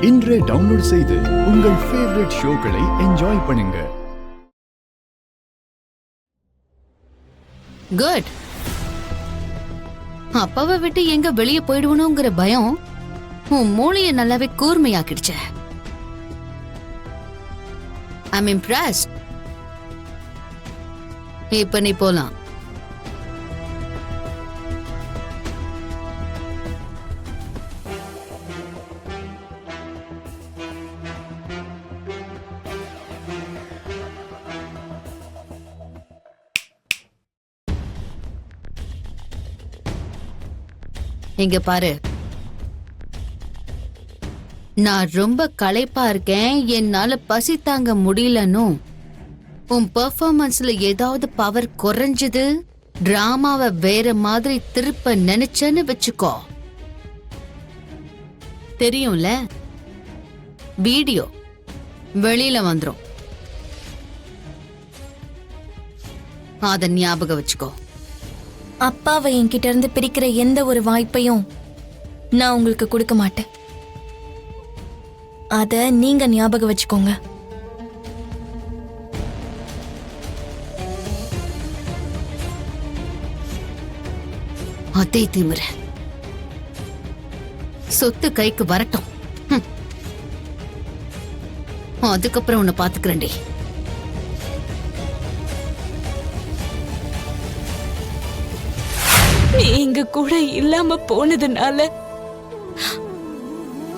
இன்றே டவுன்லோட் செய்து உங்கள் ஃபேவரட் ஷோக்களை என்ஜாய் பண்ணுங்க. குட். அப்பாவை விட்டு எங்க வெளியே போயிடுவனுங்கிற பயம் உன் மூளையை நல்லாவே கூர்மையாக்கிடுச்ச. I'm impressed. இப்ப நீ போலாம். இங்க பாரு, நான் ரொம்ப களைப்பா இருக்கேன், என்னால பசி தாங்க முடியலன்னு உன் பெர்ஃபார்மன்ஸ்ல ஏதாவது பவர் குறைஞ்சது, டிராமாவை வேற மாதிரி திருப்ப நினைச்சேன்னு வச்சுக்கோ, தெரியும்ல, வீடியோ வெளியில வந்துரும். அத ஞாபகம் வச்சுக்கோ. அப்பாவை என்கிட்ட இருந்து பிரிக்கிற எந்த ஒரு வாய்ப்பையும் நான் உங்களுக்கு கொடுக்க மாட்டேன். அத நீங்க ஞாபகம் வச்சுக்கோங்க. அதே திமிர சொத்து கைக்கு வரட்டும், அதுக்கப்புறம் உன்னை பாத்துக்கிறேன்டி. நீ இங்க கூட இல்லாம போனதுனால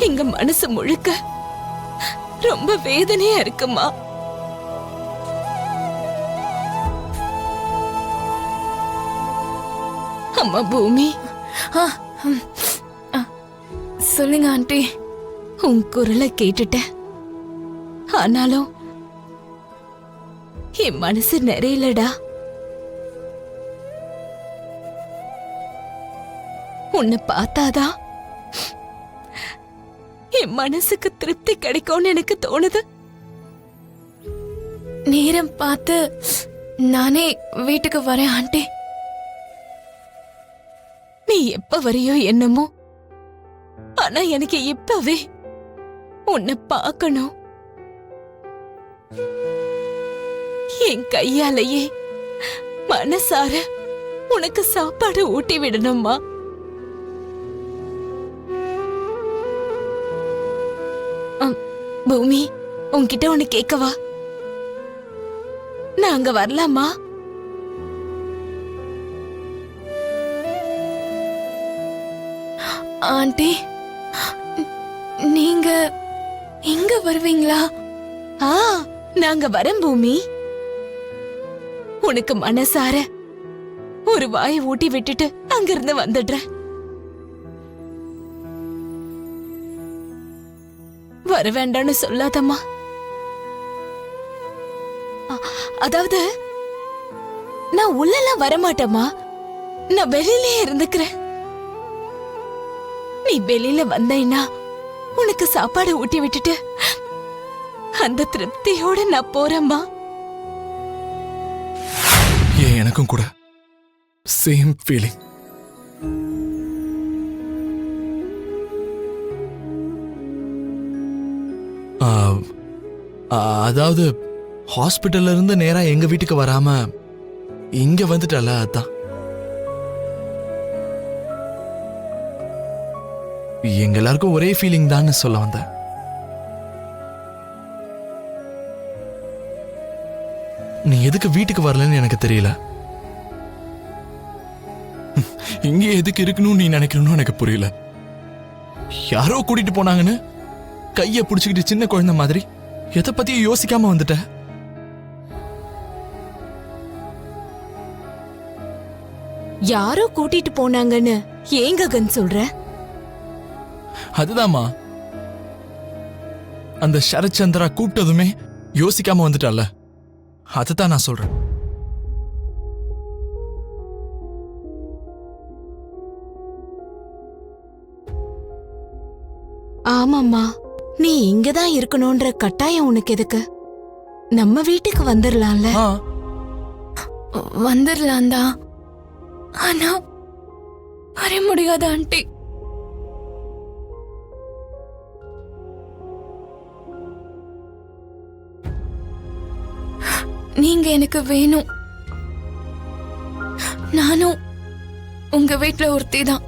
எங்க மனசு முழுக்க ரொம்ப வேதனையா இருக்குமா. அம்மா பூமி, சொல்லுங்க ஆண்டி. உன் குரலை கேட்டுட்டேன், ஆனாலும் என் மனசு நிறையலடா. உன்னை பார்த்தாதான் என் மனசுக்கு திருப்தி கிடைக்கும்னு எனக்கு தோணுது. நேரம் பார்த்து நானே வீட்டுக்கு வரேன் ஆண்டி. நீ எப்ப வரையோ என்னமோ, ஆனா எனக்கு இப்பவே உன்னை பார்க்கணும். என் கையாலேயே மனசார உனக்கு சாப்பாடு ஊட்டி விடணுமா. பூமி, உன்கிட்ட ஒண்ணு கேட்கவா? நான் அங்க வரலாமா? ஆண்டி, நீங்க இங்க வருவீங்களா? நாங்க வரேன் பூமி. உனக்கு மனசார ஒரு வாயை ஊட்டி விட்டுட்டு அங்கிருந்து வந்துடுறேன். வர வேண்டான்னு சொல்லாதம்மா. அதாவது நான் உள்ளெல்லாம் வரமாட்டேம்மா, நான் வெளியிலே இருந்துக்கிறேன். நீ வெளியில வந்தேன்னா உனக்கு சாப்பாடு ஊட்டி விட்டுட்டு அந்த திருப்தியோட நான் போறேம்மா. எனக்கும் கூட சேம் ஃபீலிங். அதாவது ஹாஸ்பிட்டல்ல இருந்து நேரா எங்க வீட்டுக்கு வராம இங்க வந்துட்டல, அதான் எங்க எல்லாருக்கும் ஒரே ஃபீலிங் தான் சொல்ல வந்தேன். நீ எதுக்கு வீட்டுக்கு வரலன்னு எனக்கு தெரியல. இங்க எதுக்கு இருக்கணும்னு நீ நினைக்கணும்னு எனக்கு புரியல. யாரோ கூட்டிட்டு போனாங்கன்னு கைய புடிச்சுக்கிட்டு சின்ன குழந்தை மாதிரி எதை பத்தியும் யோசிக்காம வந்துட்ட. யாரோ கூட்டிட்டு போனாங்கன்னு ஏங்க கன் சொல்ற? அதுதாம்மா, அந்த சரச்சந்திரா கூப்பிட்டதுமே யோசிக்காம வந்துட்டால, அதுதான் நான் சொல்றேன். ஆமாம்மா, நீ இங்கதான் இருக்கணும்ன்ற கட்டாயம் உனக்கு எதுக்கு? நம்ம வீட்டுக்கு வந்துடலாம்ல. வந்துடலாம் தான், ஆனா வர முடியாது ஆண்டி. நீங்க எனக்கு வேணும். நானும் உங்க வீட்ல ஒருத்தி தான்.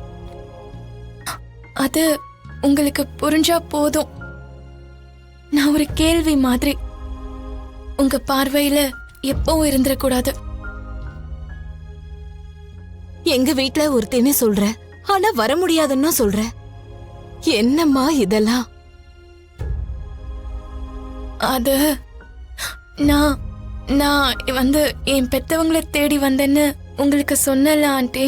அது உங்களுக்கு புரிஞ்சா போதும். நான் ஒரு கேள்வி மாதிரி உங்க பார்வையில எப்பவும் இருந்துடக்கூடாது. எங்க வீட்ல ஒருத்தனே சொல்ற, ஆனா வர முடியாதுன்னு சொல்ற. என்னம்மா இதெல்லாம்? அது நான் என் பெத்தவங்கள தேடி வந்தேன்னு உங்களுக்கு சொன்னல ஆண்டி.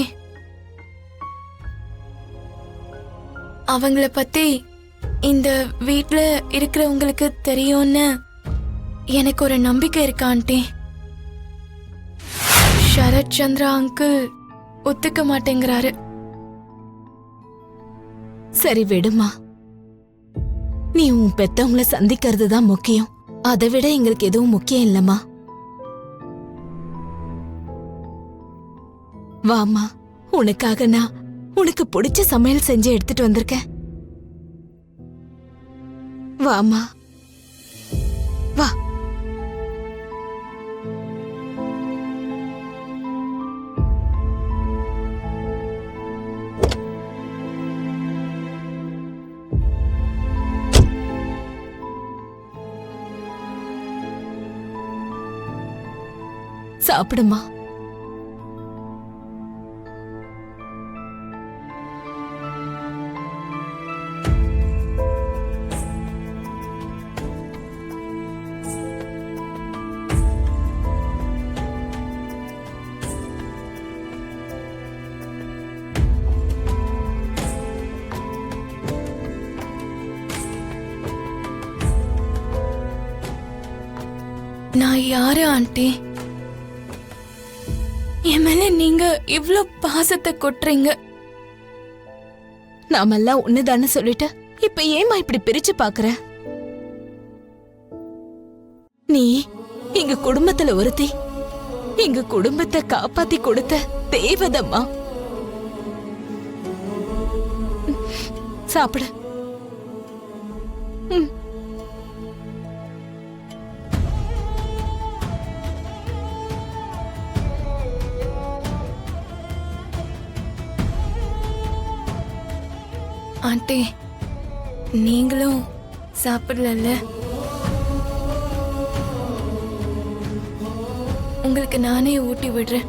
அவங்கள பத்தி இந்த வீட்ல இருக்கிறவங்களுக்கு தெரியும்னு எனக்கு ஒரு நம்பிக்கை இருக்கு ஆண்டி. சரத் சந்திரா அங்கிள் ஒத்துக்க மாட்டேங்கிறாரு. சரி விடுமா, நீ உன் பெத்தவங்கள சந்திக்கிறது தான் முக்கியம். அதை விட எங்களுக்கு எதுவும் முக்கியம் இல்லம்மா. வாமா, உனக்காக நான் உனக்கு பிடிச்ச சமையல் செஞ்சு எடுத்துட்டு வந்திருக்கேன். வாமா, வா. சாப்பிடுமா. நான் யாரு ஆண்டி? என் மேல நீங்க இவ்ளோ பாசத்தை கொட்டுறீங்க. நாமெல்லாம் ஒண்ணுதான்னு சொல்லிட்டு இப்ப ஏமா இப்படி பிரிச்சு பாக்குற? நீ எங்க குடும்பத்துல ஒருத்தி, எங்க குடும்பத்தை காப்பாத்தி கொடுத்த தேவதம்மா. சாப்பிடு. ஆண்டி, நீங்களும் சாப்பிடல? உங்களுக்கு நானே ஊட்டி விடுறேன்.